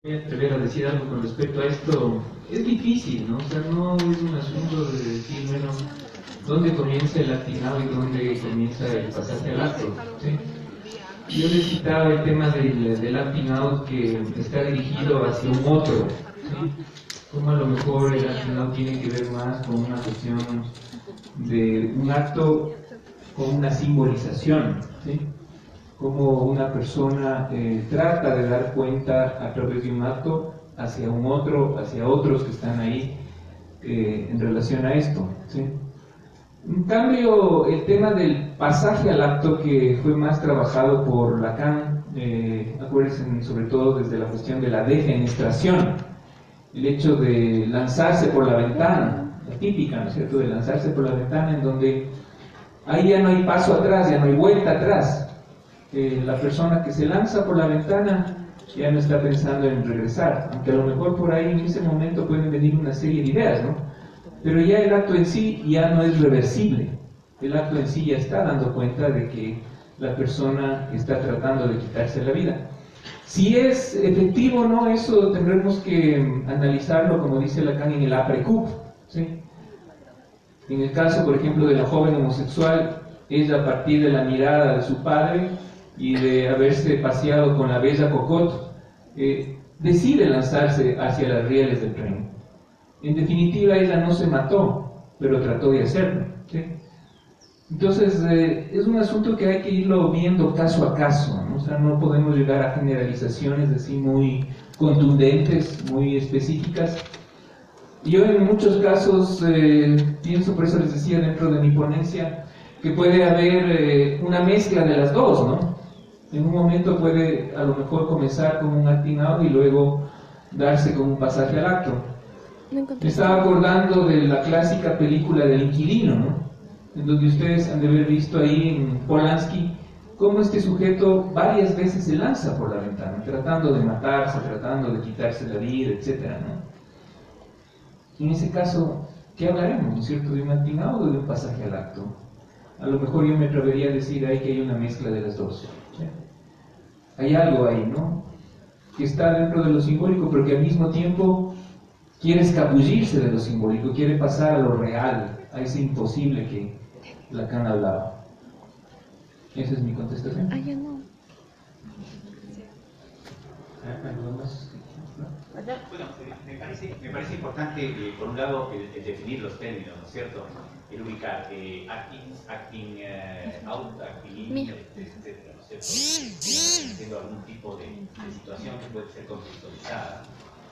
Voy a atrever a decir algo con respecto a esto. Es difícil, ¿no? O sea, no es un asunto de decir, bueno, dónde comienza el actinado y dónde comienza el pasaje al acto, ¿sí? Yo les citaba el tema del acting out que está dirigido hacia un otro, ¿sí? Como a lo mejor el acting out tiene que ver más con una cuestión de un acto con una simbolización, ¿sí? Como una persona trata de dar cuenta a través de un acto hacia un otro, hacia otros que están ahí en relación a esto, ¿sí? En cambio, el tema del pasaje al acto, que fue más trabajado por Lacan, acuérdense sobre todo desde la cuestión de la defenestración, el hecho de lanzarse por la ventana, la típica, ¿no es cierto?, de lanzarse por la ventana, en donde ahí ya no hay paso atrás, ya no hay vuelta atrás. La persona que se lanza por la ventana ya no está pensando en regresar, aunque a lo mejor por ahí en ese momento pueden venir una serie de ideas, ¿no? Pero ya el acto en sí ya no es reversible. El acto en sí ya está dando cuenta de que la persona está tratando de quitarse la vida. Si es efectivo o no, eso tendremos que analizarlo, como dice Lacan, en el après-coup, ¿sí? En el caso, por ejemplo, de la joven homosexual, ella, a partir de la mirada de su padre y de haberse paseado con la bella Cocotte, decide lanzarse hacia las rieles del tren. En definitiva, ella no se mató, pero trató de hacerlo, ¿sí? Entonces, es un asunto que hay que irlo viendo caso a caso, ¿no? O sea, no podemos llegar a generalizaciones así muy contundentes, muy específicas. Yo en muchos casos pienso, por eso les decía dentro de mi ponencia, que puede haber una mezcla de las dos, ¿no? En un momento puede a lo mejor comenzar como un acting out y luego darse como un pasaje al acto. Me estaba acordando de la clásica película del Inquilino, ¿no? En donde ustedes han de haber visto ahí en Polanski cómo este sujeto varias veces se lanza por la ventana, tratando de matarse, tratando de quitarse la vida, etcétera, ¿no? En ese caso, ¿qué hablaremos, no es cierto? ¿De un acting out o de un pasaje al acto? A lo mejor yo me atrevería a decir ahí que hay una mezcla de las dos, ¿sí? Hay algo ahí, ¿no?, que está dentro de lo simbólico, pero que al mismo tiempo quiere escabullirse de lo simbólico, quiere pasar a lo real, a ese imposible que Lacan hablaba. Esa es mi contestación. Ya no. ¿Algo más? Bueno, me parece importante, por un lado, el definir los términos, ¿no es cierto? El ubicar acting out, acting in, etcétera, ¿no es cierto? Haciendo algún tipo de situación que puede ser contextualizada.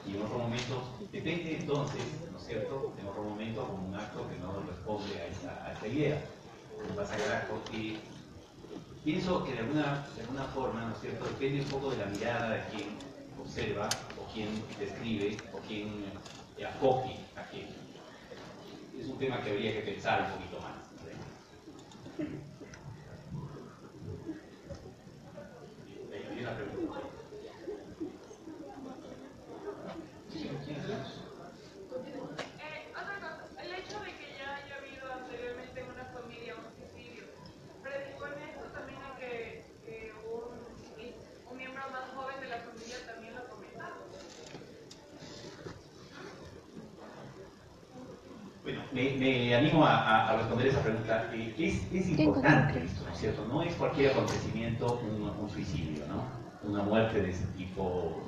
Y en otro momento, depende entonces, ¿no es cierto? En otro momento, con un acto que no responde a esta idea. Un pasaje al acto. Pienso que de alguna forma, ¿no es cierto?, depende un poco de la mirada de quien observa, o quien describe, o quien acoge aquello. Es un tema que habría que pensar un poquito más, ¿no? Hay una pregunta. Otra cosa, el hecho de que ya haya habido anteriormente en una familia un suicidio, ¿predispone esto también a que un miembro más joven de la familia también lo cometa? Bueno, me animo a responder esa pregunta. Es importante esto, ¿no es cierto? No es cualquier acontecimiento un suicidio, ¿no? Una muerte de ese tipo.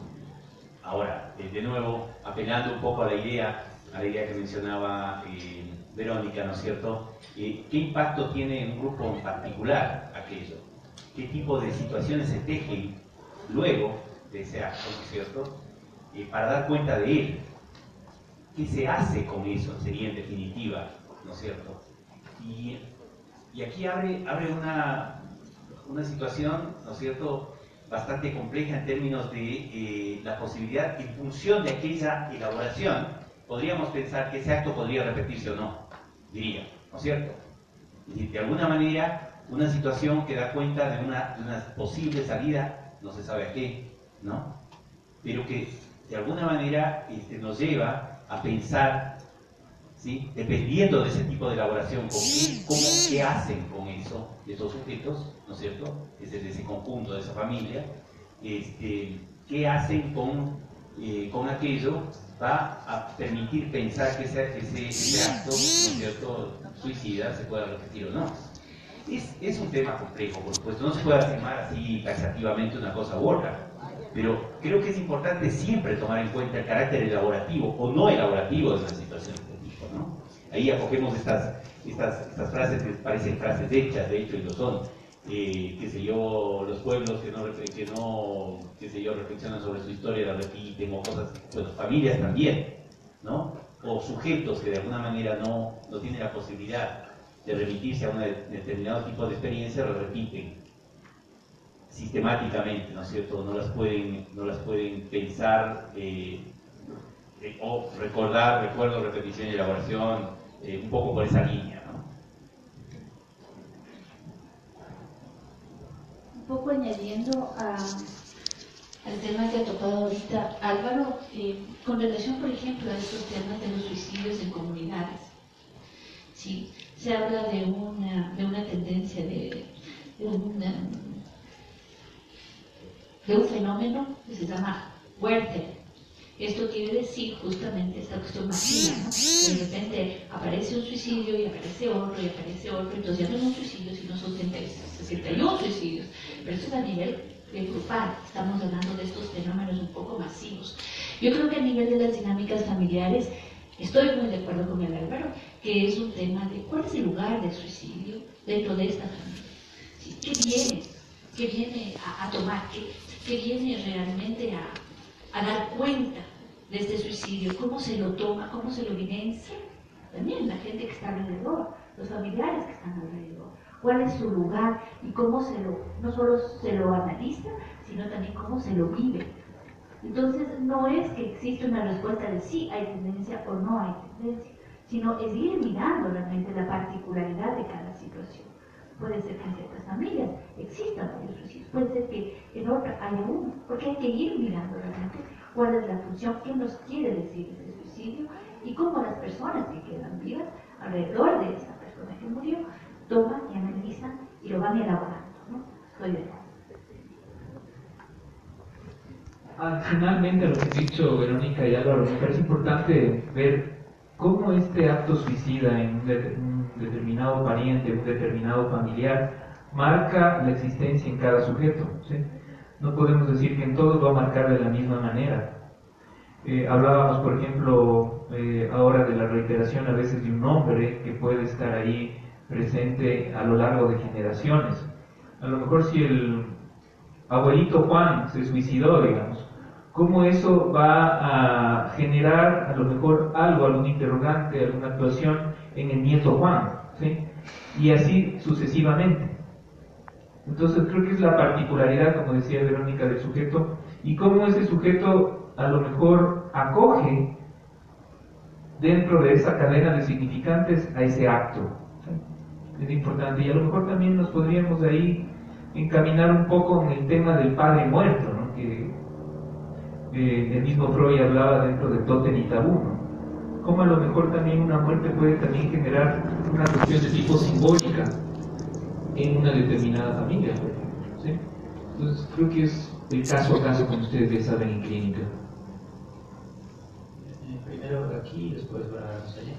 Ahora, de nuevo, apelando un poco a la idea que mencionaba Verónica, ¿no es cierto? ¿Qué impacto tiene en un grupo en particular aquello? ¿Qué tipo de situaciones se tejen luego de ese acto, ¿no es cierto? Para dar cuenta de él. ¿Qué se hace con eso? Sería en definitiva, ¿no es cierto? Y aquí abre una situación, ¿no es cierto?, bastante compleja en términos de la posibilidad, en función de aquella elaboración, podríamos pensar que ese acto podría repetirse o no, diría, ¿no es cierto? Es decir, de alguna manera, una situación que da cuenta de una posible salida, no se sabe a qué, ¿no? Pero que de alguna manera nos lleva a pensar, ¿sí?, dependiendo de ese tipo de elaboración, qué hacen con eso, de esos sujetos, ¿no es cierto?, de ese conjunto, de esa familia, qué hacen con con aquello, va a permitir pensar que ese acto, ¿no es cierto?, suicida se pueda repetir o no. Es un tema complejo, por supuesto, no se puede afirmar así taxativamente una cosa u otra, pero creo que es importante siempre tomar en cuenta el carácter elaborativo o no elaborativo de una situación de este tipo, ¿no? Ahí acogemos estas frases que parecen frases hechas, de hecho, y lo son. Qué sé yo, los pueblos que no, qué sé yo, reflexionan sobre su historia, la repiten, o cosas, bueno, familias también, ¿no? O sujetos que de alguna manera no tienen la posibilidad de remitirse a un determinado tipo de experiencia, lo repiten sistemáticamente, ¿no es cierto? No las pueden pensar o recordar, recuerdo, repetición y elaboración, un poco por esa línea, ¿no? Un poco añadiendo al tema que ha tocado ahorita Álvaro, con relación, por ejemplo, a estos temas de los suicidios en comunidades. Sí, se habla de una tendencia, de un fenómeno que se llama Werther. Esto quiere decir justamente esta cuestión masiva, ¿no? De repente aparece un suicidio y aparece otro, entonces ya no es un suicidio, sino son 61 suicidios, pero esto es a nivel grupal, estamos hablando de estos fenómenos un poco masivos. Yo creo que a nivel de las dinámicas familiares, estoy muy de acuerdo con el Álvaro, que es un tema de cuál es el lugar del suicidio dentro de esta familia. ¿Sí? ¿Qué viene a tomar? ¿Qué viene realmente a dar cuenta de este suicidio? ¿Cómo se lo toma? ¿Cómo se lo vivencia? También la gente que está alrededor, los familiares que están alrededor. ¿Cuál es su lugar? Y cómo no solo se lo analiza, sino también cómo se lo vive. Entonces, no es que existe una respuesta de sí hay tendencia o no hay tendencia, sino es ir mirando realmente la particularidad de cada situación. Puede ser que en ciertas familias existan varios suicidios, puede ser que en otras haya uno, porque hay que ir mirando realmente cuál es la función, qué nos quiere decir ese suicidio y cómo las personas que quedan vivas alrededor de esa persona que murió toman y analizan y lo van elaborando, ¿no? Estoy de acuerdo. Adicionalmente a lo que ha dicho Verónica y Álvaro, me parece importante ver cómo este acto suicida en un determinado pariente, un determinado familiar, marca la existencia en cada sujeto, ¿sí? No podemos decir que en todos va a marcar de la misma manera. Hablábamos, por ejemplo, ahora de la reiteración a veces de un nombre que puede estar ahí presente a lo largo de generaciones. A lo mejor si el abuelito Juan se suicidó, digamos, cómo eso va a generar a lo mejor algún interrogante, alguna actuación en el nieto Juan, ¿sí? Y así sucesivamente. Entonces creo que es la particularidad, como decía Verónica, del sujeto, y cómo ese sujeto a lo mejor acoge dentro de esa cadena de significantes a ese acto, ¿sí? Es importante, y a lo mejor también nos podríamos ahí encaminar un poco en el tema del padre muerto, ¿no? Que el mismo Freud hablaba dentro de Tótem y Tabú, ¿no? Cómo a lo mejor también una muerte puede también generar una cuestión de tipo simbólica en una determinada familia, por ejemplo, ¿sí? Entonces creo que es el caso a caso, como ustedes ya saben, en clínica. Primero aquí y después vamos allá.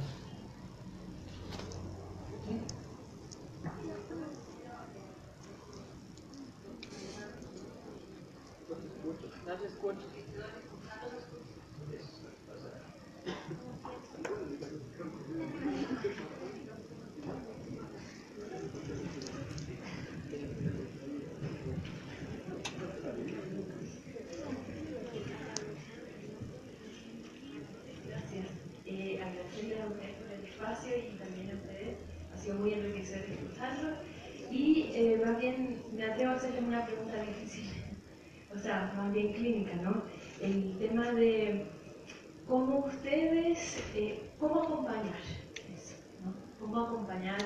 No se escucha. Agradecerle a ustedes por el espacio y también a ustedes, ha sido muy enriquecedor escucharlo y más bien me atrevo a hacerles una pregunta difícil, o sea, más bien clínica, ¿no? El tema de cómo ustedes, cómo acompañar eso, ¿no? Cómo acompañar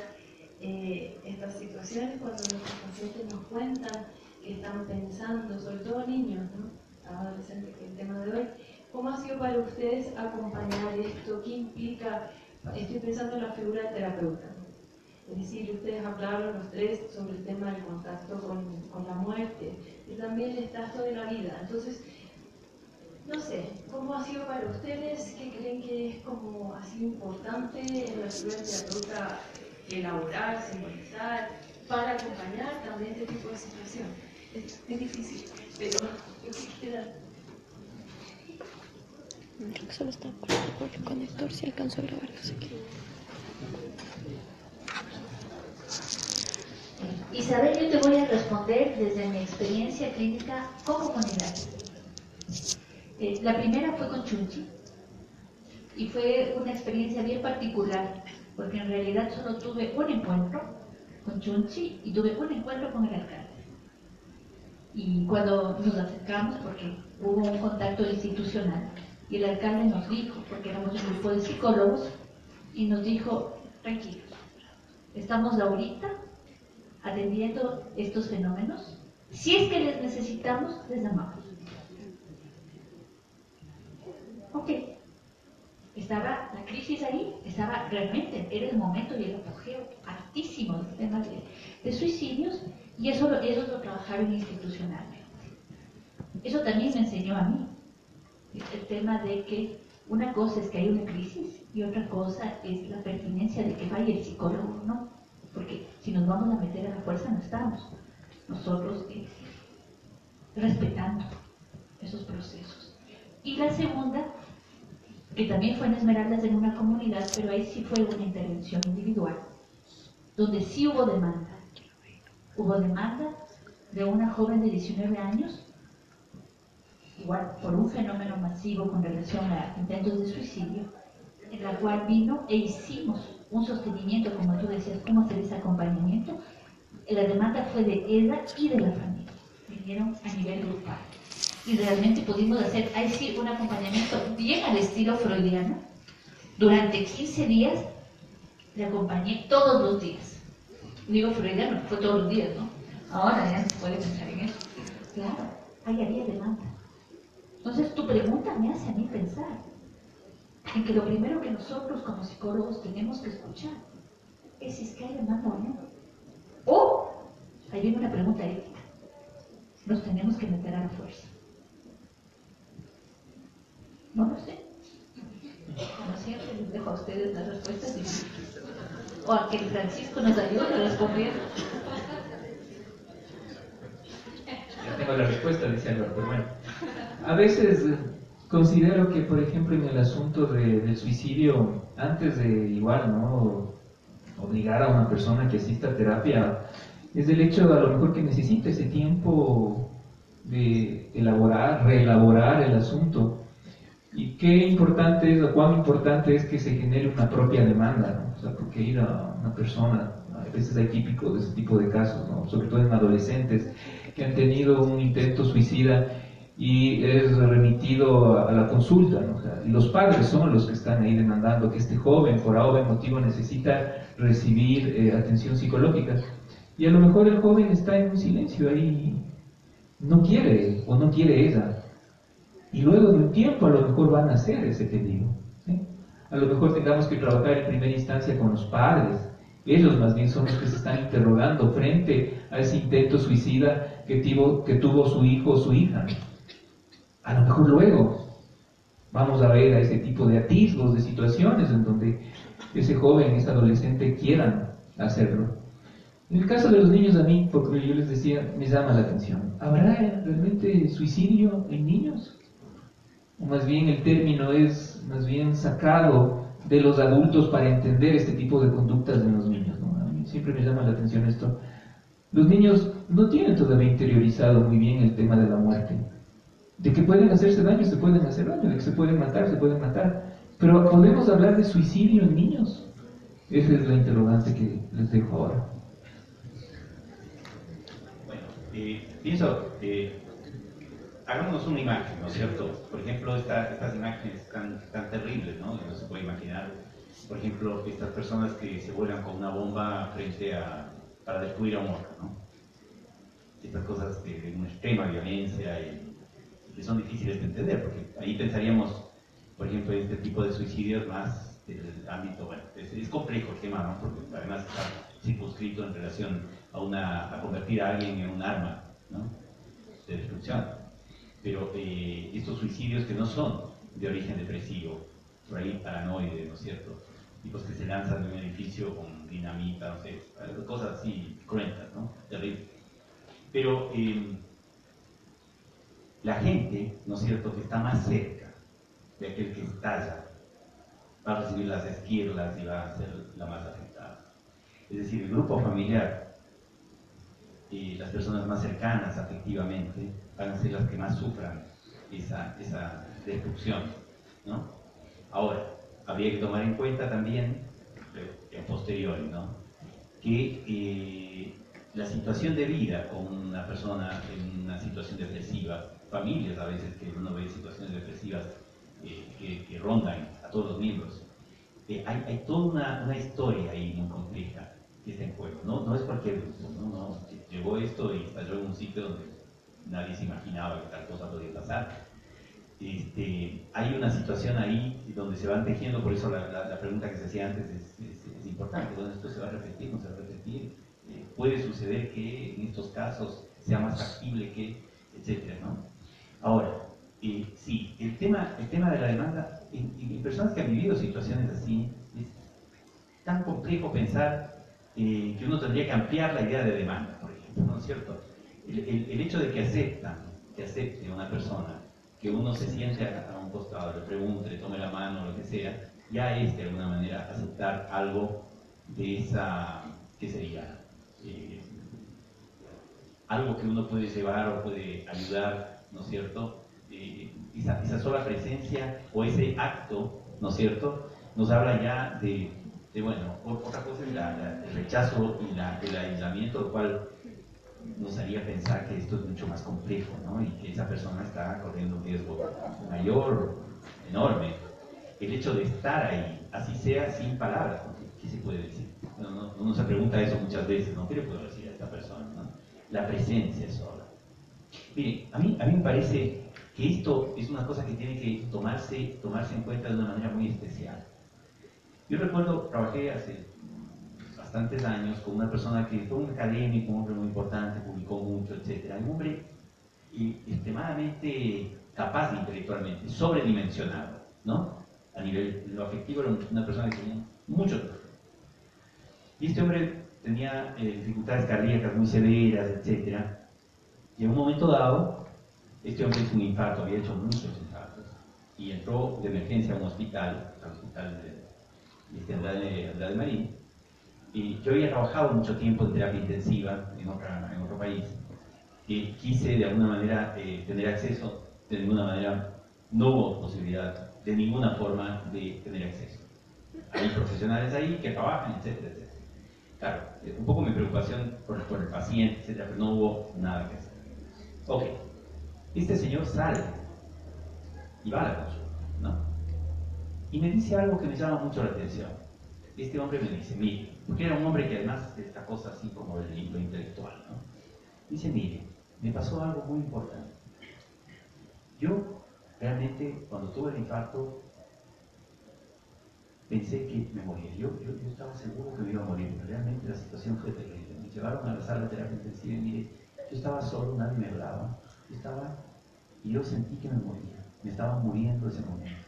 estas situaciones cuando nuestros pacientes nos cuentan que están pensando, sobre todo niños, ¿no? Adolescentes, que es el tema de hoy. ¿Cómo ha sido para ustedes acompañar esto? ¿Qué implica? Estoy pensando en la figura del terapeuta, ¿no? Es decir, ustedes hablaron los tres sobre el tema del contacto con la muerte, y también está esto de la vida. Entonces, no sé, ¿Cómo ha sido para ustedes? ¿Qué creen que es como ha sido importante en la figura terapeuta elaborar, simbolizar, para acompañar también este tipo de situación? Es difícil, pero yo quisiera... Creo que solo está por el conector, si alcanzo a grabar, no sé qué. Isabel, yo te voy a responder desde mi experiencia clínica con comunidad. La primera fue con Chunchi y fue una experiencia bien particular, porque en realidad solo tuve un encuentro con Chunchi y tuve un encuentro con el alcalde. Y cuando nos acercamos, porque hubo un contacto institucional, y el alcalde nos dijo, porque éramos un grupo de psicólogos, y nos dijo, tranquilos, estamos ahorita atendiendo estos fenómenos, si es que les necesitamos, les llamamos. Ok, estaba la crisis ahí, estaba realmente, era el momento y el apogeo altísimo del tema de suicidios, y eso lo trabajaron institucionalmente. Eso también me enseñó a mí el tema de que una cosa es que hay una crisis y otra cosa es la pertinencia de que vaya el psicólogo, ¿no? Porque si nos vamos a meter a la fuerza no estamos nosotros respetando esos procesos. Y la segunda, que también fue en Esmeraldas en una comunidad, pero ahí sí fue una intervención individual, donde sí hubo demanda. Hubo demanda de una joven de 19 años, igual por un fenómeno masivo con relación a intentos de suicidio, en la cual vino e hicimos un sostenimiento, como tú decías, cómo hacer ese acompañamiento. La demanda fue de ella y de la familia, vinieron a nivel grupal. Y realmente pudimos hacer, ahí sí, un acompañamiento bien al estilo freudiano. Durante 15 días le acompañé todos los días. Digo freudiano, fue todos los días, ¿no? Ahora ya no se puede pensar en eso. Claro, ahí había demanda. Entonces tu pregunta me hace a mí pensar en que lo primero que nosotros como psicólogos tenemos que escuchar es si es que hay demanda o no. O, ahí viene una pregunta ética, nos tenemos que meter a la fuerza. No lo sé. Como siempre, les dejo a ustedes las respuestas difíciles. O a que Francisco nos ayude a responder. Ya tengo la respuesta, dice Álvaro, pero bueno. A veces considero que, por ejemplo, en el asunto del suicidio, antes de igual, ¿no?, obligar a una persona que asista a terapia, es el hecho a lo mejor que necesita ese tiempo de elaborar, reelaborar el asunto. Y qué importante es, o cuán importante es que se genere una propia demanda, ¿no? O sea, porque ir a una persona, a veces hay típicos de ese tipo de casos, ¿no?, sobre todo en adolescentes que han tenido un intento suicida y es remitido a la consulta, ¿no? O sea, y los padres son los que están ahí demandando que este joven por A o B motivo necesita recibir atención psicológica, y a lo mejor el joven está en un silencio ahí, no quiere o no quiere ella, y luego de un tiempo a lo mejor van a hacer ese pedido, ¿sí? A lo mejor tengamos que trabajar en primera instancia con los padres. Ellos más bien son los que se están interrogando frente a ese intento suicida que tuvo su hijo o su hija. A lo mejor luego vamos a ver a ese tipo de atisbos, de situaciones en donde ese joven, ese adolescente quieran hacerlo. En el caso de los niños, a mí, porque yo les decía, me llama la atención. ¿Habrá realmente suicidio en niños? O más bien el término es más bien sacado de los adultos para entender este tipo de conductas en los niños, ¿no? A mí siempre me llama la atención esto. Los niños no tienen todavía interiorizado muy bien el tema de la muerte. De que pueden hacerse daño, se pueden hacer daño, de que se pueden matar. Pero ¿podemos hablar de suicidio en niños? Esa es la interrogante que les dejo ahora. Bueno, pienso, hagámonos una imagen, ¿no es cierto? Por ejemplo, estas imágenes tan terribles, ¿no?, que no se puede imaginar. Por ejemplo, estas personas que se vuelan con una bomba para destruir a un otro, ¿no? Estas cosas de una extrema violencia y que son difíciles de entender, porque ahí pensaríamos, por ejemplo, en este tipo de suicidios más del ámbito, bueno, es complejo el tema, ¿no?, porque además está circunscrito en relación a convertir a alguien en un arma, ¿no?, de destrucción. Pero estos suicidios que no son de origen depresivo, por ahí paranoide, ¿no es cierto? Tipos que se lanzan de un edificio con dinamita, no sé, cosas así cruentas, ¿no? Terrible. Pero la gente, ¿no es cierto?, que está más cerca de aquel que estalla, va a recibir las esquirlas y va a ser la más afectada. Es decir, el grupo familiar y las personas más cercanas afectivamente van a ser las que más sufran esa destrucción, ¿no? Ahora, habría que tomar en cuenta también, en posteriori, ¿no?, que la situación de vida con una persona en una situación depresiva, familias a veces que uno ve situaciones depresivas que rondan a todos los miembros, hay toda una historia ahí muy compleja que está en juego, no es cualquier grupo, ¿no? Llegó esto y estalló en un sitio donde nadie se imaginaba que tal cosa podía pasar. Hay una situación ahí donde se van tejiendo, por eso la pregunta que se hacía antes es importante, ¿dónde esto se va a repetir? ¿No se va a repetir? Puede suceder que en estos casos sea más factible que, etcétera, ¿no? Ahora, sí, el tema de la demanda, en personas que han vivido situaciones así, es tan complejo pensar que uno tendría que ampliar la idea de demanda, por ejemplo, ¿no es cierto? El hecho de que acepte una persona, que uno se siente a un costado, le pregunte, le tome la mano, lo que sea, ya es de alguna manera aceptar algo de esa, ¿qué sería? Algo que uno puede llevar o puede ayudar, ¿no es cierto? Esa sola presencia o ese acto, ¿no es cierto?, nos habla ya de bueno, otra cosa es el rechazo y el aislamiento, lo cual nos haría pensar que esto es mucho más complejo, ¿no? Y que esa persona está corriendo un riesgo mayor, enorme. El hecho de estar ahí, así sea sin palabras, ¿qué se puede decir? Uno se pregunta eso muchas veces, ¿no? ¿Qué le puedo decir a esta persona, ¿no? La presencia sola. Mire, a mí me parece que esto es una cosa que tiene que tomarse en cuenta de una manera muy especial. Yo recuerdo, trabajé hace bastantes años con una persona que fue un académico, un hombre muy importante, publicó mucho, etc. Un hombre extremadamente capaz intelectualmente, sobredimensionado, ¿no? A nivel lo afectivo era una persona que tenía mucho trabajo. Y este hombre tenía dificultades cardíacas muy severas, etc. Y en un momento dado, este hombre hizo un infarto, había hecho muchos infartos, y entró de emergencia a un hospital, al hospital de Andrade Marín. Y yo había trabajado mucho tiempo en terapia intensiva en otro país, y quise de alguna manera tener acceso, de ninguna manera no hubo posibilidad de ninguna forma de tener acceso. Hay profesionales ahí que trabajan, etcétera, etcétera. Claro, un poco mi preocupación por el paciente, etcétera, pero no hubo nada que hacer. Ok, este señor sale y va a la consulta, ¿no? Y me dice algo que me llama mucho la atención. Este hombre me dice, mire, porque era un hombre que además de esta cosa así como del libro intelectual, ¿no? Dice, mire, me pasó algo muy importante. Yo realmente cuando tuve el infarto pensé que me moría. Yo estaba seguro que me iba a morir, pero realmente la situación fue terrible. Me llevaron a la sala de terapia intensiva y mire, yo estaba solo, nadie me hablaba. Y yo sentí que me moría. Me estaba muriendo ese momento.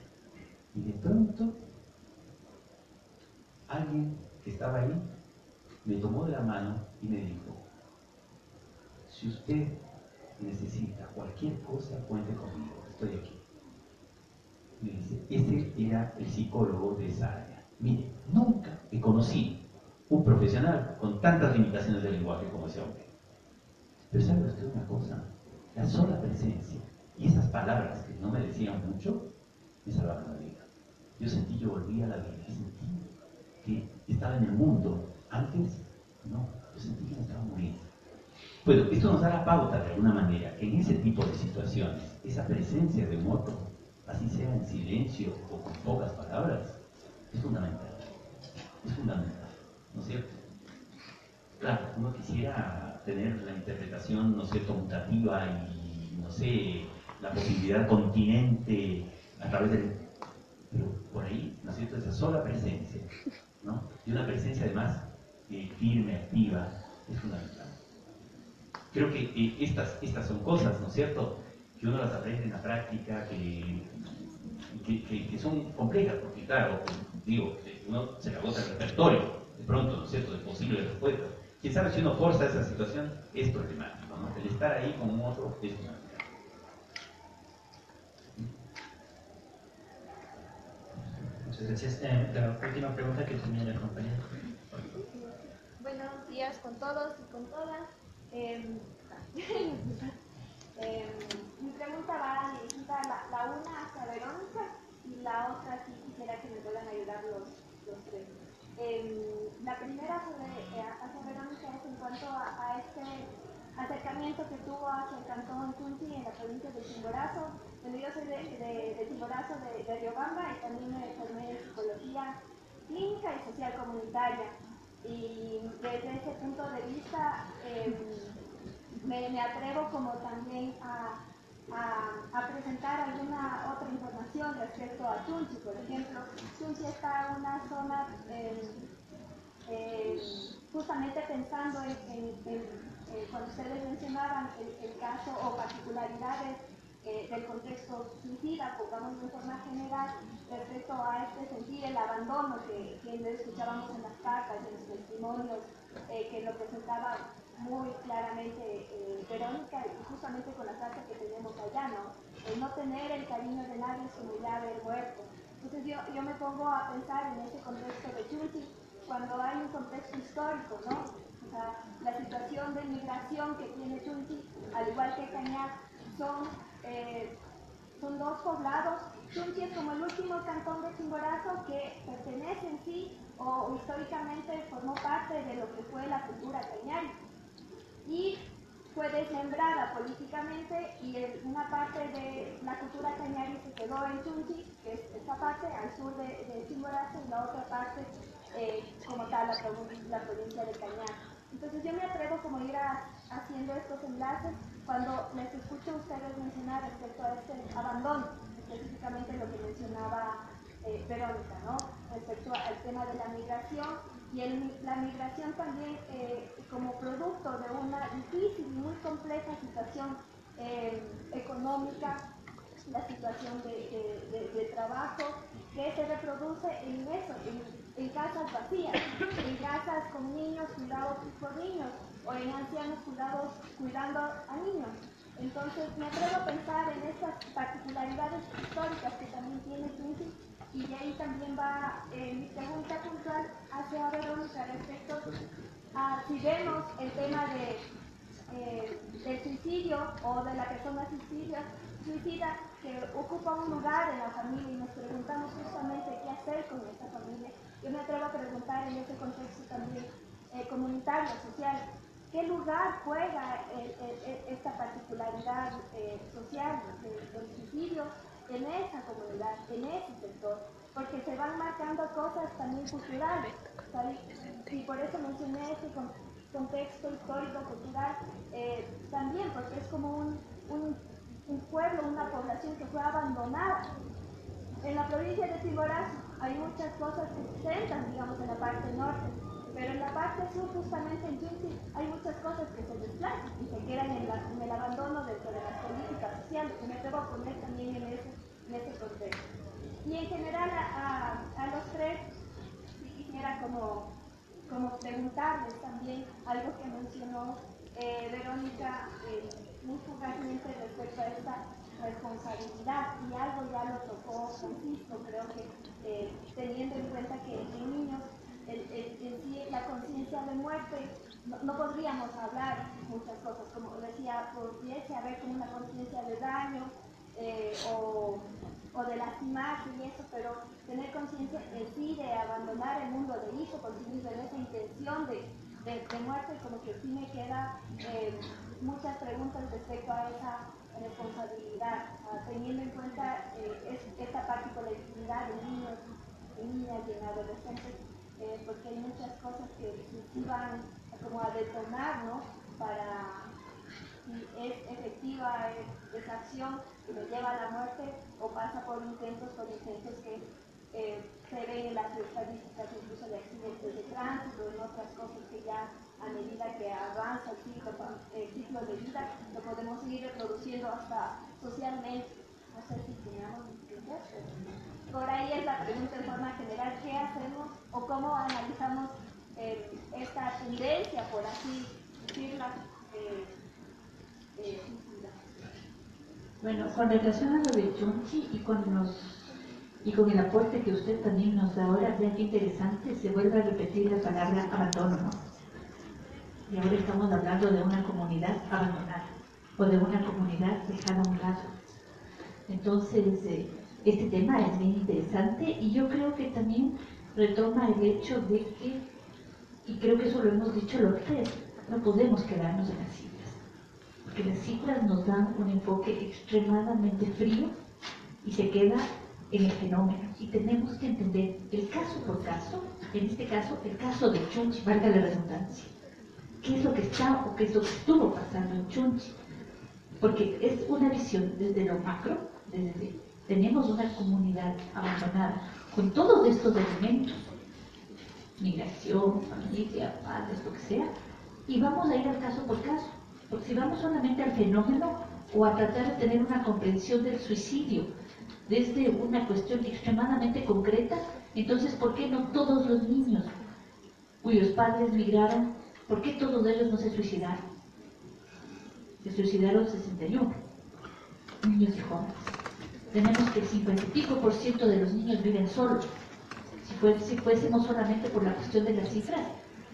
Y de pronto, alguien que estaba ahí me tomó de la mano y me dijo, si usted necesita cualquier cosa, cuente conmigo, estoy aquí. Me dice, ese era el psicólogo de esa área. Mire, nunca he conocido un profesional con tantas limitaciones de lenguaje como ese hombre. Pero ¿sabe usted una cosa? La sola presencia y esas palabras que no me decían mucho, me salvaron la vida. Yo sentí que volvía a la vida, sentí que estaba en el mundo. Antes, no, yo sentí que me estaba muriendo. Bueno, esto nos da la pauta de alguna manera, que en ese tipo de situaciones, esa presencia de un otro, así sea en silencio o con pocas palabras, es fundamental. Es fundamental, ¿no es cierto? Claro, uno quisiera tener la interpretación, ¿no es cierto?, mutativa y, no sé, la posibilidad continente a través del... Pero por ahí, ¿no es cierto?, esa sola presencia, ¿no? Y una presencia además firme, activa, es fundamental. Creo que estas son cosas, ¿no es cierto?, que uno las aprende en la práctica, que que son complejas, porque claro, digo, uno se le agota el repertorio, de pronto, ¿no es cierto?, de posibles respuestas. Quién sabe si uno forza esa situación, es problemático, ¿no? El estar ahí con un otro es problemático. Muchas gracias. La última pregunta que tenía la compañera. Buenos días con todos y con todas. Mi pregunta va dirigida la una hacia Verónica y la otra sí quisiera que me puedan ayudar los tres. La primera hacia Verónica es en cuanto a este acercamiento que tuvo hacia el cantón Tunchi en la provincia de Chimborazo. Bueno, yo soy de Chimborazo, de Riobamba, y también me formé en psicología clínica y social comunitaria. Y desde ese punto de vista me atrevo como también a presentar alguna otra información respecto a Tunchi. Por ejemplo, Tunchi está en una zona justamente pensando cuando ustedes mencionaban el caso o particularidades del contexto suicida, pongamos de forma general, respecto a sentir el abandono que escuchábamos en las cartas, en los testimonios, que lo presentaba muy claramente Verónica, y justamente con la frase que tenemos allá, ¿no? El no tener el cariño de nadie es como ya haber muerto. Entonces yo me pongo a pensar en ese contexto de Tunchi, cuando hay un contexto histórico, ¿no? O sea, la situación de migración que tiene Tunchi, al igual que Cañar, son dos poblados. Tunchi es como el último cantón de Chimborazo que pertenece en sí o históricamente formó parte de lo que fue la cultura cañari y fue desmembrada políticamente, y una parte de la cultura cañari se quedó en Tunchi, que es esta parte al sur de Chimborazo, y la otra parte como tal la provincia de Cañar. Entonces yo me atrevo como a ir haciendo estos enlaces cuando les escucho a ustedes mencionar respecto a este abandono, específicamente lo que mencionaba Verónica, ¿no? Respecto al tema de la migración y la migración también como producto de una difícil y muy compleja situación económica, la situación de trabajo que se reproduce en eso, en casas vacías, en casas con niños cuidados por niños o en ancianos cuidando a niños. Entonces me atrevo a pensar en estas particularidades históricas que también tiene Tunchi, y de ahí también va mi pregunta puntual hacia Verónica respecto a si vemos el tema del suicidio o de la persona suicida que ocupa un lugar en la familia, y nos preguntamos justamente qué hacer con esta familia. Yo me atrevo a preguntar en ese contexto también comunitario, social, ¿qué lugar juega esta particularidad social del suicidio en esa comunidad, en ese sector? Porque se van marcando cosas también culturales, ¿sabes? Y por eso mencioné ese contexto histórico, cultural, también porque es como un pueblo, una población que fue abandonada. En la provincia de Chimborazo hay muchas cosas que se centran, digamos, en la parte norte, pero en la parte sur, justamente en Tunchi, hay muchas cosas que se desplazan y se quedan en el abandono dentro de las políticas sociales, que me atrevo a poner también en ese contexto. Y en general a los tres, si quisiera como preguntarles también algo que mencionó Verónica muy fugazmente respecto a esta responsabilidad, y algo ya lo tocó Francisco, creo que teniendo en cuenta que en niños en sí la conciencia de muerte, no podríamos hablar muchas cosas, como decía, pudiese haber como una conciencia de daño o de lastimarse y eso, pero tener conciencia en sí de abandonar el mundo de hijo con sí mismo, en esa intención de muerte, como que sí me queda muchas preguntas respecto a esa responsabilidad, teniendo en cuenta esta particularidad de niños y niñas y en adolescentes, porque hay muchas cosas que sí van como a detonar, ¿no? Para si es efectiva esa acción que me lleva a la muerte, o pasa por intentos que se ven en las estadísticas incluso de accidentes de tránsito, en otras cosas que ya a medida que avanza el ciclo de vida lo podemos ir reproduciendo hasta socialmente. No sé si teníamos que ver. por ahí es la pregunta en forma general, ¿qué hacemos o cómo analizamos esta tendencia, por así decirlo? Bueno, con relación a lo de Chunchi y con el aporte que usted también nos da ahora, vean qué interesante, se vuelve a repetir la palabra abandono, ¿no? Y ahora estamos hablando de una comunidad abandonada o de una comunidad dejada a un lado. Entonces, este tema es bien interesante y yo creo que también retoma el hecho de que, y creo que eso lo hemos dicho los tres, no podemos quedarnos en las cifras, porque las cifras nos dan un enfoque extremadamente frío y se queda en el fenómeno. Y tenemos que entender el caso por caso, en este caso, el caso de Chunchi, valga la redundancia. ¿Qué es lo que está o qué es lo que estuvo pasando en Chunchi? Porque es una visión desde lo macro, desde tenemos una comunidad abandonada con todos estos elementos, migración, familia, padres, lo que sea, y vamos a ir al caso por caso, porque si vamos solamente al fenómeno o a tratar de tener una comprensión del suicidio desde una cuestión extremadamente concreta, entonces ¿por qué no todos los niños cuyos padres migraron, por qué todos ellos no se suicidaron? Se suicidaron 61 niños y jóvenes. Tenemos que el 50 y pico % de los niños viven solos. Si fuésemos solamente por la cuestión de las cifras,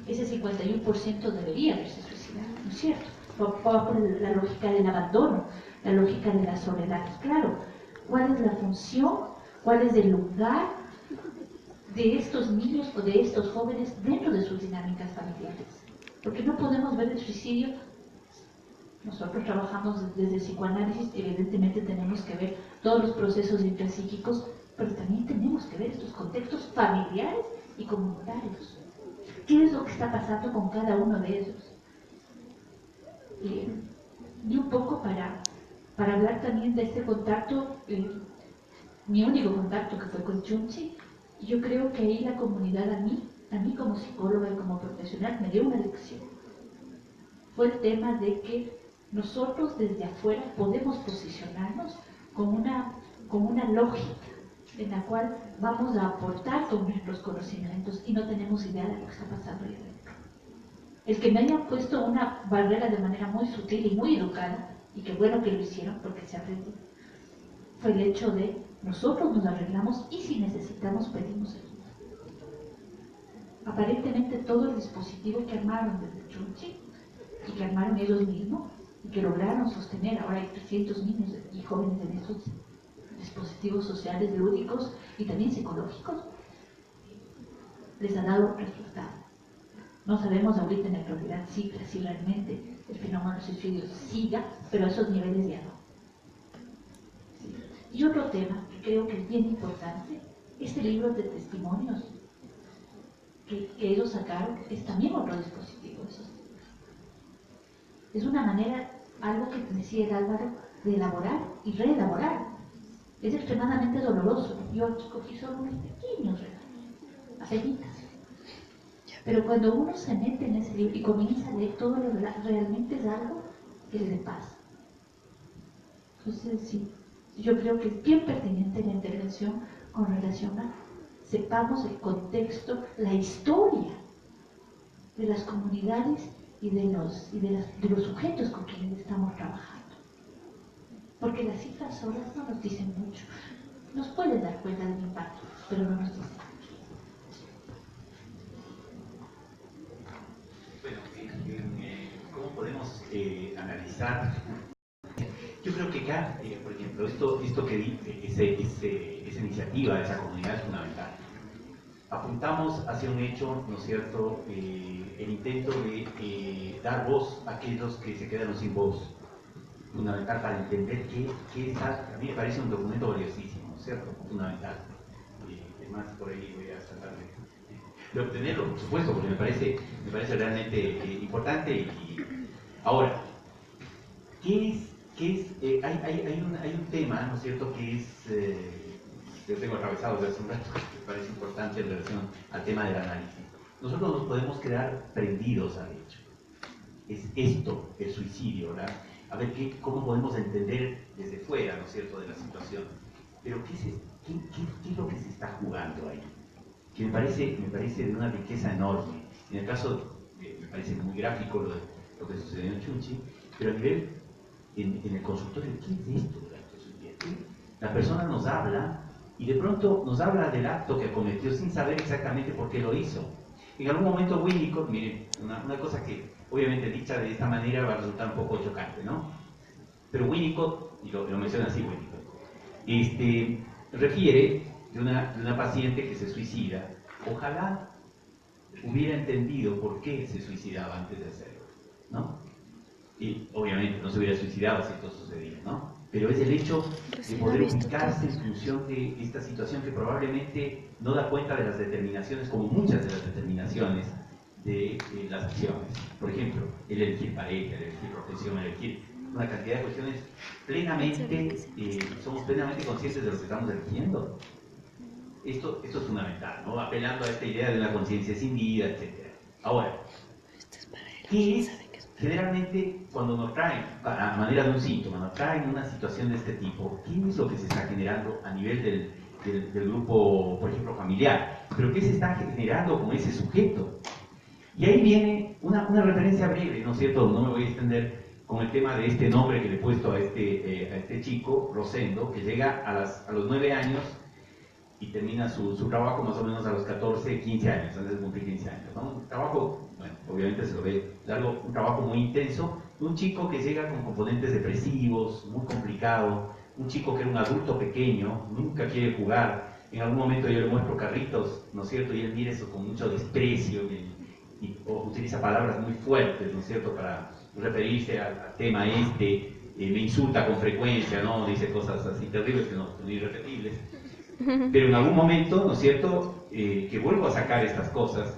ese 51% debería haberse suicidado, ¿no es cierto? Por la lógica del abandono, la lógica de la soledad. Claro, ¿cuál es la función? ¿Cuál es el lugar de estos niños o de estos jóvenes dentro de sus dinámicas familiares? Porque no podemos ver el suicidio. Nosotros trabajamos desde el psicoanálisis, evidentemente tenemos que ver todos los procesos intrapsíquicos, pero también tenemos que ver estos contextos familiares y comunitarios. ¿Qué es lo que está pasando con cada uno de ellos? Y un poco para hablar también de este contacto, mi único contacto que fue con Chunchi, yo creo que ahí la comunidad a mí como psicóloga y como profesional me dio una lección. Fue el tema de que nosotros desde afuera podemos posicionarnos con una lógica en la cual vamos a aportar con nuestros conocimientos y no tenemos idea de lo que está pasando ahí adentro. El que me hayan puesto una barrera de manera muy sutil y muy educada, y qué bueno que lo hicieron porque se aprendió, fue el hecho de nosotros nos arreglamos y si necesitamos pedimos ayuda. Aparentemente todo el dispositivo que armaron desde Chunchi y que armaron ellos mismos y que lograron sostener, ahora hay 300 niños y jóvenes en estos dispositivos sociales, lúdicos y también psicológicos, les ha dado resultado. No sabemos ahorita en la actualidad si realmente el fenómeno del suicidio siga, pero a esos niveles ya no. Sí. Y otro tema que creo que es bien importante, este libro de testimonios que ellos sacaron es también otro dispositivo. Es una manera, algo que decía el Álvaro, de elaborar y reelaborar. Es extremadamente doloroso. Yo aquí cogí solo unos pequeños relatos, apenitas. Pero cuando uno se mete en ese libro y comienza a leer todo lo realmente es algo que le pasa. Entonces, sí, yo creo que es bien pertinente la intervención con relación a sepamos el contexto, la historia de las comunidades y de los sujetos con quienes estamos trabajando. Porque las cifras solas no nos dicen mucho. Nos pueden dar cuenta del impacto, pero no nos dicen mucho. Bueno, ¿cómo podemos analizar? Yo creo que acá, por ejemplo, esto que dice, esa iniciativa, esa comunidad es fundamental. Apuntamos hacia un hecho, ¿no es cierto?, el intento de dar voz a aquellos que se quedaron sin voz, fundamental para entender qué está. A mí me parece un documento valiosísimo, ¿no es cierto?, fundamental. Además, por ahí voy a tratar de obtenerlo, por supuesto, porque me parece realmente importante. Y ahora, hay un tema, ¿no es cierto?, que es, yo tengo atravesado desde hace un rato, que me parece importante en relación al tema del análisis. Nosotros nos podemos quedar prendidos al hecho. Es esto, el suicidio, ¿verdad? A ver cómo podemos entender desde fuera, ¿no es cierto?, de la situación. Pero ¿qué es lo que está jugando ahí, que me parece de una riqueza enorme. En el caso, me parece muy gráfico lo que sucedió en Chunchi, pero a nivel, en el consultorio, ¿qué es esto del acto subyecto? La persona nos habla y de pronto nos habla del acto que cometió sin saber exactamente por qué lo hizo. En algún momento Winnicott, miren, una cosa que obviamente dicha de esta manera va a resultar un poco chocante, ¿no? Pero Winnicott, y lo menciona así Winnicott, refiere de una paciente que se suicida. Ojalá hubiera entendido por qué se suicidaba antes de hacerlo, ¿no? Y obviamente no se hubiera suicidado si esto sucedía, ¿no? Pero es el hecho de poder ubicarse en función de esta situación que probablemente no da cuenta de las determinaciones, como muchas de las determinaciones de las acciones. Por ejemplo, el elegir pareja, el elegir profesión, el elegir una cantidad de cuestiones plenamente, somos plenamente conscientes de lo que estamos eligiendo. Esto es fundamental, ¿no? Apelando a esta idea de una conciencia sin vida, etc. Ahora, ¿qué es? Generalmente, cuando nos traen, a manera de un síntoma, nos traen una situación de este tipo, ¿qué es lo que se está generando a nivel del grupo, por ejemplo, familiar? ¿Pero qué se está generando con ese sujeto? Y ahí viene una referencia breve, ¿no es cierto? No me voy a extender con el tema de este nombre que le he puesto a este chico, Rosendo, que llega a los 9 años y termina su trabajo más o menos a los 14, 15 años, antes de cumplir 15 años, ¿no? Un trabajo, bueno, obviamente se lo ve largo, un trabajo muy intenso, un chico que llega con componentes depresivos, muy complicado, un chico que era un adulto pequeño, nunca quiere jugar, en algún momento yo le muestro carritos, ¿no es cierto? Y él mira eso con mucho desprecio y utiliza palabras muy fuertes, ¿no es cierto?, para referirse al tema me insulta con frecuencia, ¿no? Dice cosas así terribles que no son irrepetibles. Pero en algún momento, ¿no es cierto?, que vuelvo a sacar estas cosas,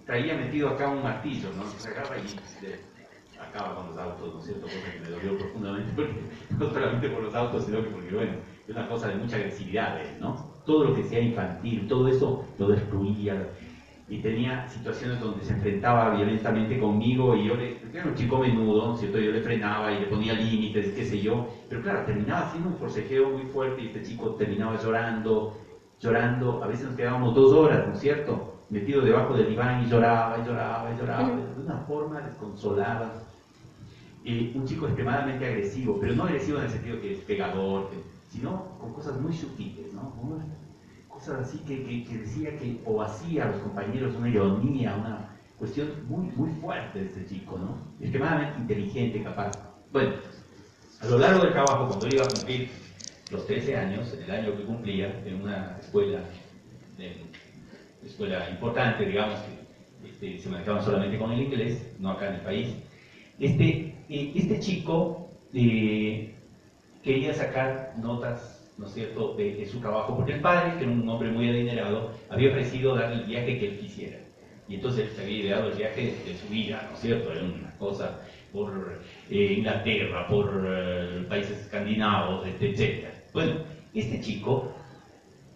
traía metido acá un martillo, ¿no? Se agarra y acaba con los autos, ¿no es cierto?, cosa que me dolió profundamente, porque, no solamente por los autos, sino que porque, bueno, es una cosa de mucha agresividad, ¿no? Todo lo que sea infantil, todo eso lo destruía, y tenía situaciones donde se enfrentaba violentamente conmigo, y era un chico menudo, ¿no es cierto?, yo le frenaba y le ponía límites, qué sé yo, pero claro, terminaba haciendo un forcejeo muy fuerte y este chico terminaba llorando, a veces nos quedábamos 2 horas, ¿no es cierto?, metido debajo del diván y lloraba, de una forma desconsolada. Un chico extremadamente agresivo, pero no agresivo en el sentido que es pegador, sino con cosas muy sutiles, ¿no? Cosas así que decía o hacía a los compañeros una ironía, una cuestión muy fuerte de este chico, ¿no? Extremadamente inteligente, capaz. Bueno, a lo largo del trabajo, cuando él iba a cumplir los 13 años, en el año que cumplía, en una escuela importante, digamos, que se manejaban solamente con el inglés, no acá en el país, este chico quería sacar notas, ¿no es cierto?, de su trabajo, porque el padre, que era un hombre muy adinerado, había ofrecido darle el viaje que él quisiera. Y entonces él se había ideado el viaje de su vida, ¿no es cierto? Era una cosa por Inglaterra, por países escandinavos, etc. Bueno, este chico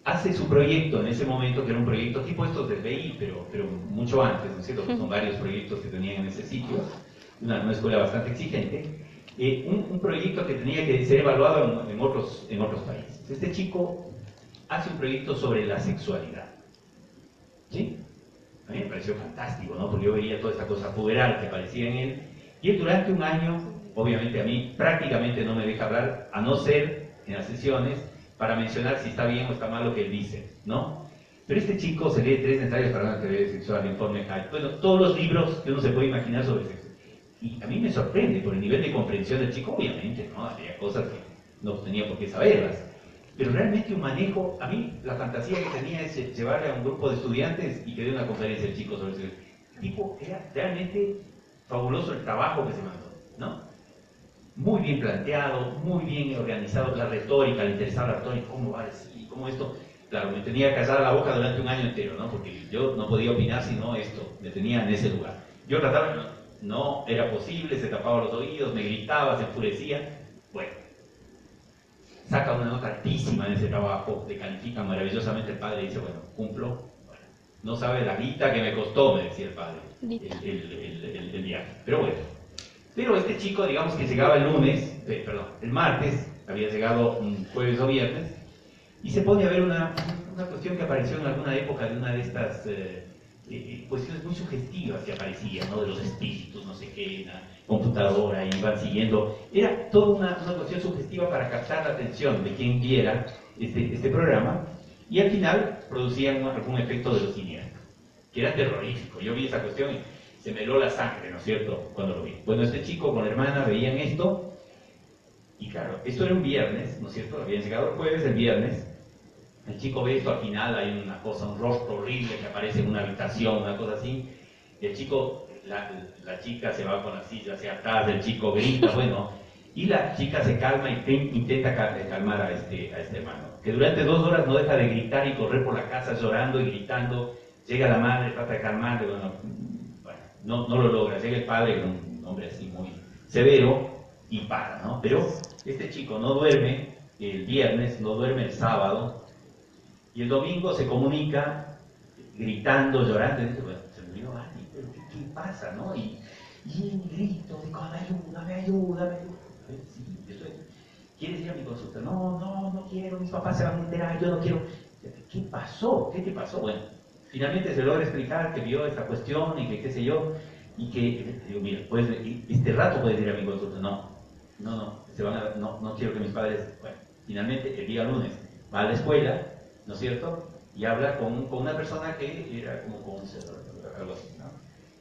hace su proyecto en ese momento, que era un proyecto tipo estos del BI, pero mucho antes, ¿no es cierto? Son varios proyectos que tenían en ese sitio, una escuela bastante exigente. Un proyecto que tenía que ser evaluado en otros países. Este chico hace un proyecto sobre la sexualidad. ¿Sí? A mí me pareció fantástico, ¿no? Porque yo veía toda esta cosa puberal que aparecía en él. Y él durante un año, obviamente a mí prácticamente no me deja hablar, a no ser en las sesiones, para mencionar si está bien o está mal lo que él dice, ¿no? Pero este chico se lee 3 ensayos para una teoría sexual, informe Hyde, bueno, todos los libros que uno se puede imaginar sobre sexo. Y a mí me sorprende por el nivel de comprensión del chico, obviamente, ¿no? Había cosas que no tenía por qué saberlas. Pero realmente un manejo, a mí la fantasía que tenía es llevarle a un grupo de estudiantes y que dé una conferencia el chico sobre sexo. El tipo era realmente fabuloso el trabajo que se mandó, ¿no? Muy bien planteado, muy bien organizado, la retórica, le interesaba la retórica, cómo va a decir, cómo esto. Claro, me tenía callada la boca durante un año entero, ¿no? Porque yo no podía opinar sino esto, me tenía en ese lugar. Yo trataba, no era posible, se tapaba los oídos, me gritaba, se enfurecía. Bueno, saca una nota altísima en ese trabajo, le califica maravillosamente el padre y dice, bueno, cumplo. Bueno, no sabe la guita que me costó, me decía el padre, el viaje. Pero bueno, pero este chico, digamos que llegaba el martes, había llegado un jueves o viernes, y se pone a ver una cuestión que apareció en alguna época de una de estas cuestiones muy sugestivas que aparecían, ¿no? De los espíritus, no sé qué, en la computadora, y van siguiendo. Era toda una cuestión sugestiva para captar la atención de quien viera este programa, y al final producían algún efecto de los siniestros, que era terrorífico. Yo vi esa cuestión y se me heló la sangre, ¿no es cierto?, cuando lo vi. Bueno, este chico con la hermana veían esto, y claro, esto era un viernes, ¿no es cierto?, habían llegado el jueves, el viernes. El chico ve esto, al final hay una cosa, un rostro horrible que aparece en una habitación, una cosa así. El chico, la chica se va con la silla hacia atrás, el chico grita, bueno, y la chica se calma y intenta calmar a este hermano, que durante 2 horas no deja de gritar y correr por la casa llorando y gritando. Llega la madre, trata de calmarle, bueno, no lo logra. Llega el padre, un hombre así muy severo, y para, ¿no? Pero este chico no duerme el viernes, no duerme el sábado, y el domingo se comunica gritando, llorando, y dice, bueno, se murió Ani, pero ¿qué pasa, no? Y el grito, digo, ayúdame. Sí, ¿quieres ir a mi consulta? No quiero, mis papás se van a enterar, yo no quiero. ¿Qué pasó? ¿Qué te pasó? Bueno, finalmente se logra explicar que vio esta cuestión y que qué sé yo, y que, digo, mira, pues este rato puedes ir a mi consulta. No quiero que mis padres. Bueno, finalmente el día lunes va a la escuela, ¿no es cierto?, y habla con una persona que era como counselor, algo así, ¿no?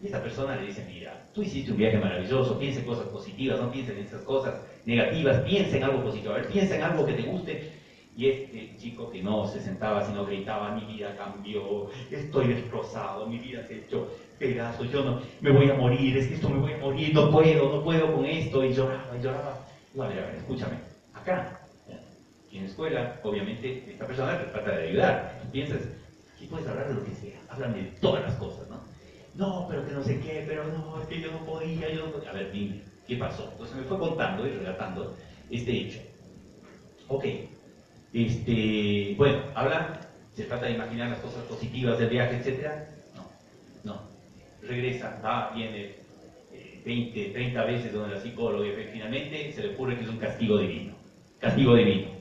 Y esta persona le dice, mira, tú hiciste un viaje maravilloso, piensa en cosas positivas, no piensa en esas cosas negativas, piensa en algo positivo, a ver, piensa en algo que te guste. Y este chico que no se sentaba sino gritaba, mi vida cambió, estoy destrozado, mi vida se ha hecho pedazos, me voy a morir, es que esto me voy a morir, no puedo con esto, y lloraba. A ver, escúchame, acá, en la escuela, obviamente, esta persona te trata de ayudar. Y piensas, aquí puedes hablar de lo que sea, háblame de todas las cosas, ¿no? No, pero que no sé qué, pero no, es que yo no podía. A ver, dime, ¿qué pasó? Entonces me fue contando y relatando este hecho. Ok, bueno, habla, se trata de imaginar las cosas positivas del viaje, etc. No. Regresa, viene 20, 30 veces donde la psicóloga, y finalmente se le ocurre que es un castigo divino. Castigo divino.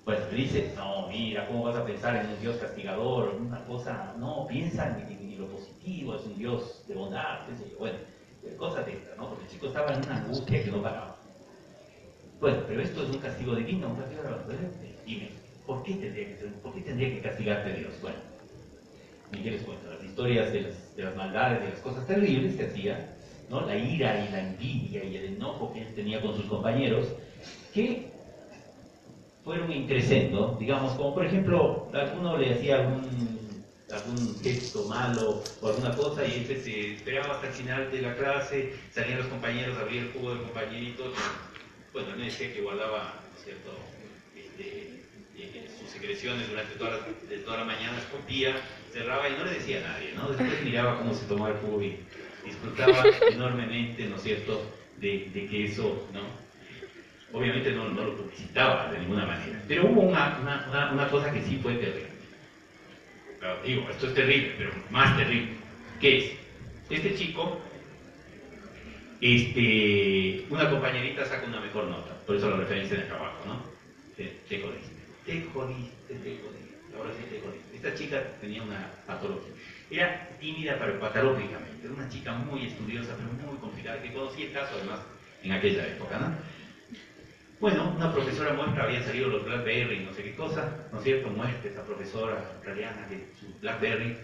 Pues le dice, no, mira, ¿cómo vas a pensar en un Dios castigador? Una cosa, no, piensa en lo positivo, es un Dios de bondad, qué sé yo. Bueno, cosas de estas, ¿no? Porque el chico estaba en una angustia que no paraba. Bueno, pero esto es un castigo divino, un castigo de... Dime, ¿por qué tendría que castigarte Dios? Bueno, ni que les cuento las historias de las maldades, de las cosas terribles que hacía, ¿no? La ira y la envidia y el enojo que él tenía con sus compañeros, que fueron increciendo, digamos, como por ejemplo, alguno le hacía algún gesto malo o alguna cosa, y él se esperaba hasta el final de la clase, salían los compañeros, abría el jugo del compañerito, bueno, él decía que guardaba, ¿cierto?, sus secreciones durante toda la mañana, escupía, cerraba y no le decía a nadie, ¿no? Después miraba cómo se tomaba el jugo y disfrutaba enormemente, ¿no es cierto?, de que eso, ¿no? Obviamente no lo publicitaba de ninguna manera, pero hubo una cosa que sí fue terrible. Claro, digo, esto es terrible, pero más terrible. ¿Qué es? Este chico, una compañerita saca una mejor nota, por eso la referencia en el trabajo, ¿no? Te jodiste, ahora sí te jodiste. Esta chica tenía una patología. Era tímida, pero patológicamente. Era una chica muy estudiosa, pero muy complicada, que conocí el caso además en aquella época, ¿no? Bueno, una profesora muestra, habían salido los BlackBerry, no sé qué cosa, ¿no es cierto? Muestra esa profesora australiana de su BlackBerry,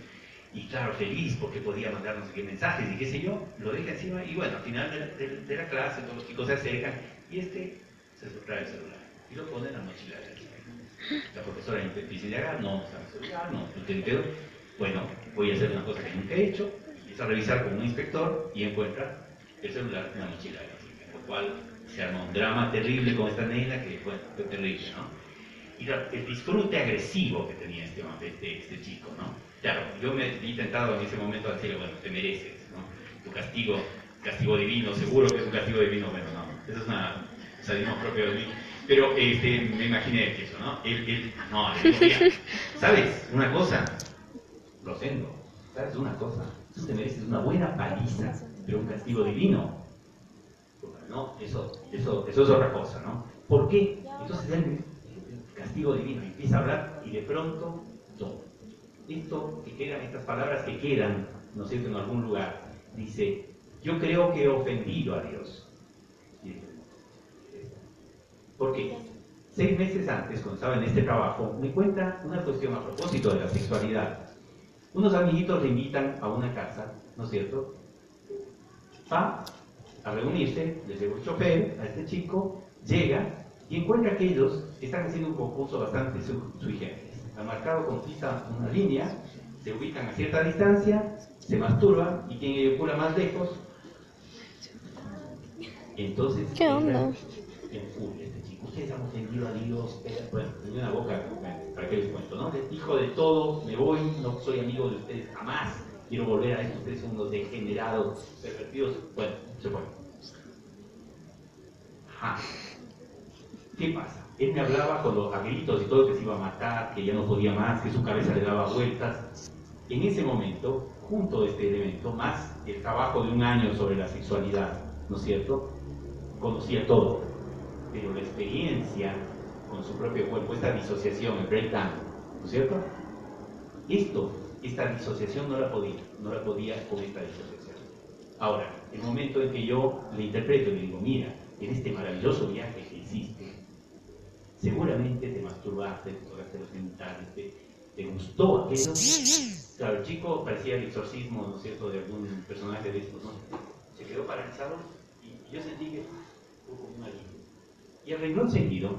y claro, feliz porque podía mandar no sé qué mensajes y qué sé yo, lo deja encima, y bueno, al final de la clase todos los chicos se acercan y se sustrae el celular y lo pone en la mochila de la chica. La profesora dice, no está en el celular, no te bueno, voy a hacer una cosa que nunca he hecho, empieza a revisar con un inspector y encuentra el celular en la mochila de la chica, por lo cual se armó un drama terrible con esta nena, que bueno, fue terrible, ¿no? Y el disfrute agresivo que tenía este chico, ¿no? Claro, yo me vi tentado en ese momento a decirle, bueno, te mereces, ¿no? Tu castigo divino, seguro que es un castigo divino, bueno, no, eso es una sadismo propio de mí, pero me imaginé eso, ¿no? Él decía, ¿sabes? Una cosa, lo tengo, ¿sabes? Una cosa, tú te mereces una buena paliza, pero un castigo divino. ¿No? Eso es otra cosa, ¿no? ¿Por qué? Entonces él, castigo divino. Empieza a hablar y de pronto, todo. Esto que quedan, estas palabras que quedan, ¿no es cierto?, en algún lugar, dice, yo creo que he ofendido a Dios. Porque 6 meses antes, cuando estaba en este trabajo, me cuenta una cuestión a propósito de la sexualidad. Unos amiguitos le invitan a una casa, ¿no es cierto? Va a reunirse, les lleva un chofer a este chico, llega y encuentra que ellos están haciendo un concurso bastante sui generis. Han marcado con pista una línea, se ubican a cierta distancia, se masturban y quien eyacula más lejos. Entonces, ¿qué onda? En furia este chico. Ustedes han ofendido a Dios. Bueno, tenía una boca, para que les cuento, ¿no? Hijo de todo, me voy, no soy amigo de ustedes jamás. Quiero volver a esto, ustedes son unos degenerados, pervertidos. Bueno, se fue. Ajá. ¿Qué pasa? Él me hablaba con los gritos y todo, que se iba a matar, que ya no podía más, que su cabeza le daba vueltas. En ese momento, junto a este elemento, más el trabajo de 1 año sobre la sexualidad, ¿no es cierto?, conocía todo, pero la experiencia con su propio cuerpo, esta disociación, el breakdown, ¿no es cierto? Esta disociación no la podía con esta disociación. Ahora, el momento en que yo le interpreto y le digo, mira, en este maravilloso viaje que hiciste, seguramente te masturbaste, te tocaste los genitales, te gustó aquello. Claro, el chico parecía el exorcismo, ¿no es cierto?, de algún personaje de estos, ¿no? Se quedó paralizado y yo sentí que fue como un alivio. Y al renglón seguido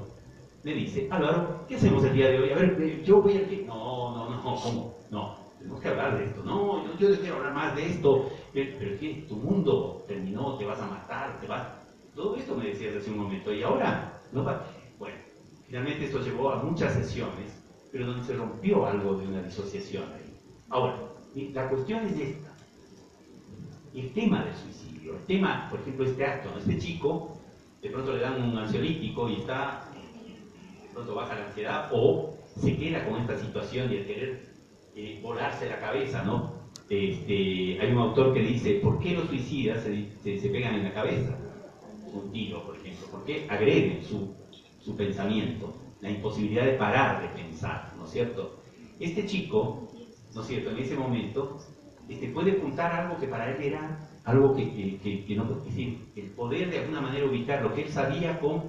me dice, Álvaro, ¿qué hacemos el día de hoy? A ver, yo voy aquí. No, ¿cómo? No, tenemos que hablar de esto. No, yo quiero hablar más de esto. Pero ¿qué? Tu mundo terminó, te vas a matar, te vas... Todo esto me decías hace un momento. Y ahora, no va... Bueno, finalmente esto llevó a muchas sesiones, pero donde se rompió algo de una disociación ahí. Ahora, la cuestión es esta. El tema del suicidio, el tema, por ejemplo, este acto, ¿no? Este chico, de pronto le dan un ansiolítico y de pronto baja la ansiedad, o se queda con esta situación de querer volarse la cabeza, ¿no? Hay un autor que dice, ¿por qué los suicidas se pegan en la cabeza? Un tiro, por ejemplo. ¿Por qué agreden su pensamiento? La imposibilidad de parar de pensar, ¿no es cierto? Este chico, ¿no es cierto?, en ese momento, puede apuntar algo que para él era algo que no, es decir, el poder de alguna manera ubicar lo que él sabía con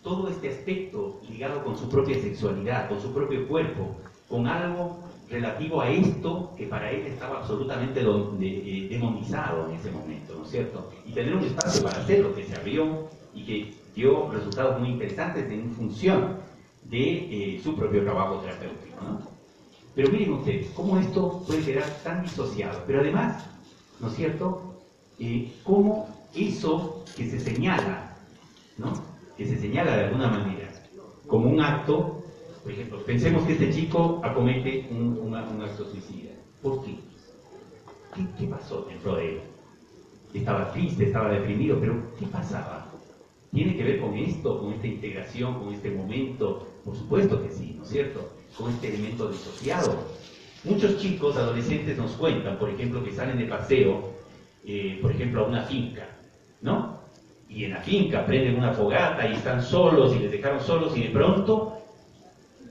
todo este aspecto ligado con su propia sexualidad, con su propio cuerpo, con algo relativo a esto que para él estaba absolutamente demonizado en ese momento, ¿no es cierto? Y tener un espacio para hacerlo que se abrió y que dio resultados muy interesantes en función de su propio trabajo terapéutico, ¿no? Pero miren ustedes, cómo esto puede quedar tan disociado, pero además, ¿no es cierto?, cómo eso que se señala, ¿no?, que se señala de alguna manera como un acto, por ejemplo, pensemos que este chico acomete un acto suicida. ¿Por qué? ¿Qué pasó dentro de él? Estaba triste, estaba deprimido, pero ¿qué pasaba? ¿Tiene que ver con esto, con esta integración, con este momento? Por supuesto que sí, ¿no es cierto?, con este elemento disociado. Muchos chicos, adolescentes nos cuentan, por ejemplo, que salen de paseo, por ejemplo, a una finca, ¿no? Y en la finca prenden una fogata y están solos y les dejaron solos y de pronto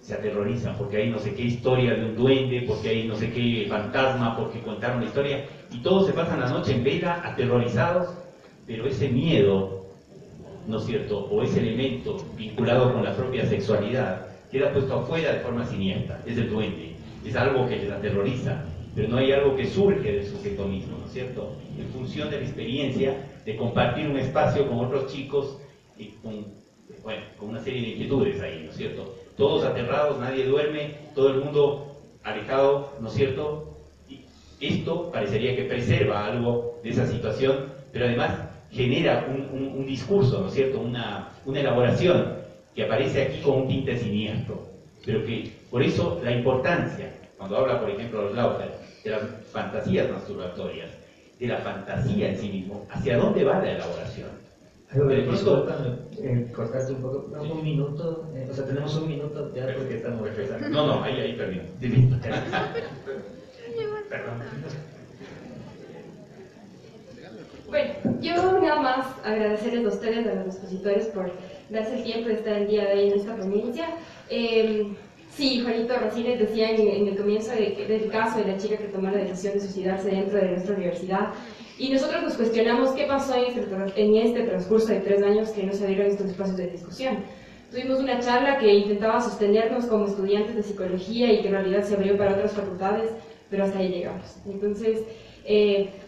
se aterrorizan porque hay no sé qué historia de un duende, porque hay no sé qué fantasma, porque contaron la historia y todos se pasan la noche en vela aterrorizados, pero ese miedo, ¿no es cierto?, o ese elemento vinculado con la propia sexualidad queda puesto afuera de forma siniestra. Es el duende, es algo que les aterroriza, pero no hay algo que surge del sujeto mismo, ¿no es cierto?, en función de la experiencia de compartir un espacio con otros chicos y con una serie de inquietudes ahí, ¿no es cierto? Todos aterrados, nadie duerme, todo el mundo alejado, ¿no es cierto? Y esto parecería que preserva algo de esa situación, pero además genera un discurso, ¿no es cierto?, una elaboración que aparece aquí con un tinte siniestro, pero que, por eso, la importancia, cuando habla, por ejemplo, Lauter, de las fantasías masturbatorias, de la fantasía en sí mismo, ¿hacia dónde va la elaboración? Disculpa, cortaste un poco, un minuto, o sea, tenemos un minuto ya porque estamos empezando. No, ahí perdí. Perdón. Bueno, yo nada más más agradecerles a ustedes, a los expositores, por darse el tiempo de estar el día de hoy en esta ponencia. Sí, Juanito, recién les decía en el comienzo del caso de la chica que tomó la decisión de suicidarse dentro de nuestra universidad. Y nosotros nos cuestionamos qué pasó en este transcurso de 3 años que no se dieron estos espacios de discusión. Tuvimos una charla que intentaba sostenernos como estudiantes de psicología y que en realidad se abrió para otras facultades, pero hasta ahí llegamos. Entonces,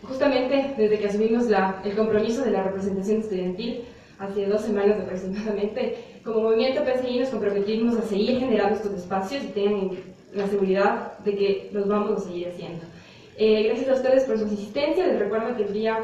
justamente desde que asumimos el compromiso de la representación estudiantil, hace 2 semanas aproximadamente, como movimiento PSI nos comprometimos a seguir generando estos espacios y tengan la seguridad de que los vamos a seguir haciendo. Gracias a ustedes por su asistencia. Les recuerdo que el día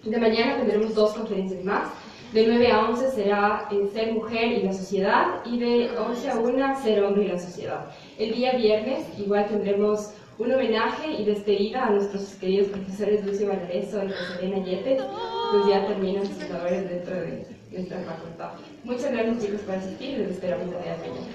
de mañana tendremos 2 conferencias más. De 9 a 11 será Ser Mujer y la Sociedad, y de 11 a 1 Ser Hombre y la Sociedad. El día viernes igual tendremos un homenaje y despedida a nuestros queridos profesores Lucio Valareso y José Elena Yetes, pues ya terminan sus labores dentro de nuestra facultad. Muchas gracias, chicos, por asistir y los esperamos el día de mañana.